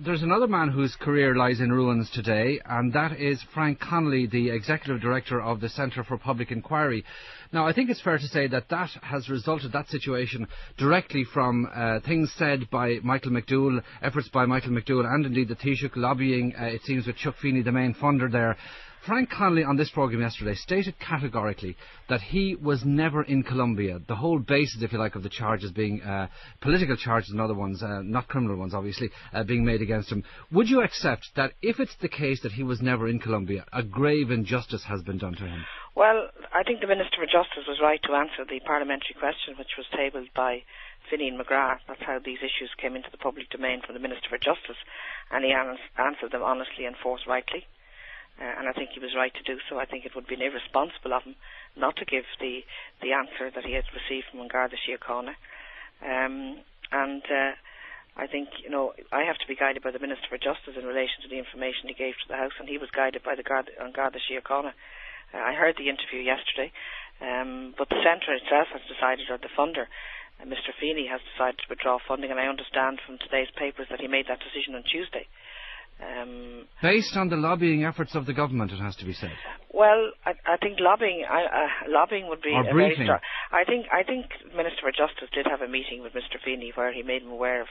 There's another man whose career lies in ruins today, and that is Frank Connolly, the Executive Director of the Centre for Public Inquiry. Now, I think it's fair to say that has resulted, that situation, directly from things said by Michael McDowell, efforts by Michael McDowell, and indeed the Taoiseach lobbying, it seems, with Chuck Feeney, the main funder there. Frank Connolly on this programme yesterday stated categorically that he was never in Colombia. The whole basis, if you like, of the charges being political charges and other ones, not criminal ones obviously, being made against him. Would you accept that if it's the case that he was never in Colombia, a grave injustice has been done to him? Well, I think the Minister for Justice was right to answer the parliamentary question which was tabled by Finian McGrath. That's how these issues came into the public domain from the Minister for Justice, and he answered them honestly and forthrightly. And I think he was right to do so. I think it would be irresponsible of him not to give the answer that he had received from Garda Síochána. I think, I have to be guided by the Minister for Justice in relation to the information he gave to the House, and he was guided by the Garda Síochána. I heard the interview yesterday, but the centre itself has decided, or the funder, Mr. Feeney, has decided to withdraw funding, and I understand from today's papers that he made that decision on Tuesday. Based on the lobbying efforts of the government, it has to be said. Well, I think lobbying would be a very strong. I think Minister for Justice did have a meeting with Mr. Feeney where he made him aware of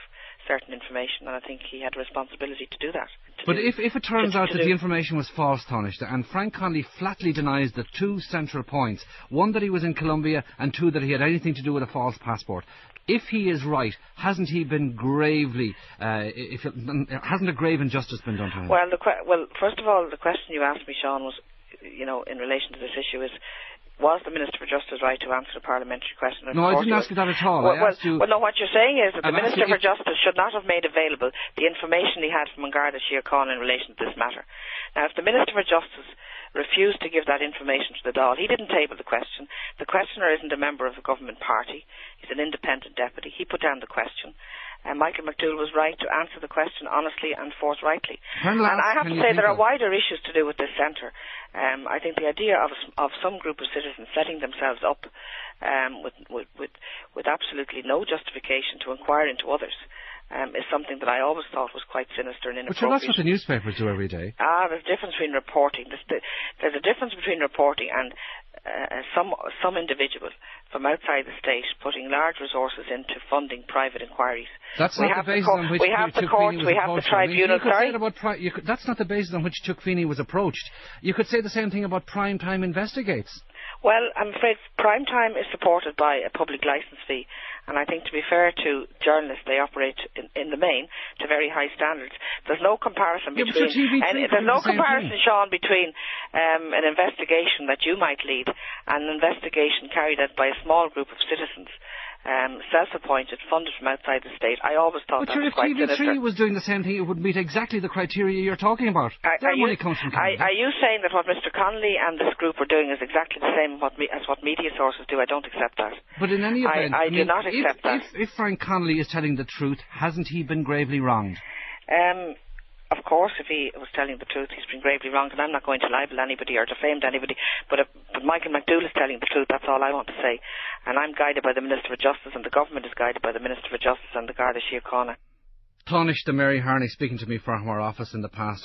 certain information, and I think he had a responsibility to do that. But if it turns out that the information was false, Tánaiste, and Frank Connolly flatly denies the two central points, one that he was in Colombia and two that he had anything to do with a false passport, if he is right, hasn't he been gravely, hasn't a grave injustice been done to him? Well, first of all, the question you asked me, Sean, was, in relation to this issue is, was the Minister for Justice right to answer the parliamentary question? No, I didn't ask you that at all. Well, what you're saying is that the Minister for Justice should not have made available the information he had from Garda Síochána in relation to this matter. Now, if the Minister for Justice refused to give that information to the Dáil, he didn't table the question. The questioner isn't a member of a government party. He's an independent deputy. He put down the question. And Michael McDowell was right to answer the question honestly and forthrightly. And I have to say there are wider issues to do with this centre. I think the idea of some group of citizens setting themselves up with absolutely no justification to inquire into others is something that I always thought was quite sinister and inappropriate. But that's what the newspapers do every day. There's a difference between reporting. There's a difference between reporting and some individual from outside the state putting large resources into funding private inquiries. That's not the basis on which we have the courts, we have the tribunal. That's not the basis on which Chuck Feeney was approached. You could say the same thing about Prime Time Investigates. Well, I'm afraid Prime Time is supported by a public licence fee, and I think, to be fair to journalists, they operate in the main to very high standards. There's no comparison between Sean, between an investigation that you might lead and an investigation carried out by a small group of citizens, self-appointed, funded from outside the state. I always thought that was quite sinister. If TV3 was doing the same thing, it would meet exactly the criteria you're talking about. Their money comes from Canada. Are you saying that what Mr. Connolly and this group are doing is exactly the same as what media sources do? I don't accept that. But in any event, I do not accept that. If Frank Connolly is telling the truth, hasn't he been gravely wronged? Of course, if he was telling the truth, he's been gravely wronged, and I'm not going to libel anybody or defame anybody, but Michael McDowell is telling the truth, that's all I want to say. And I'm guided by the Minister for Justice, and the government is guided by the Minister for Justice and the Garda Síochána. Tánaiste Mary Harney speaking to me from our office in the past.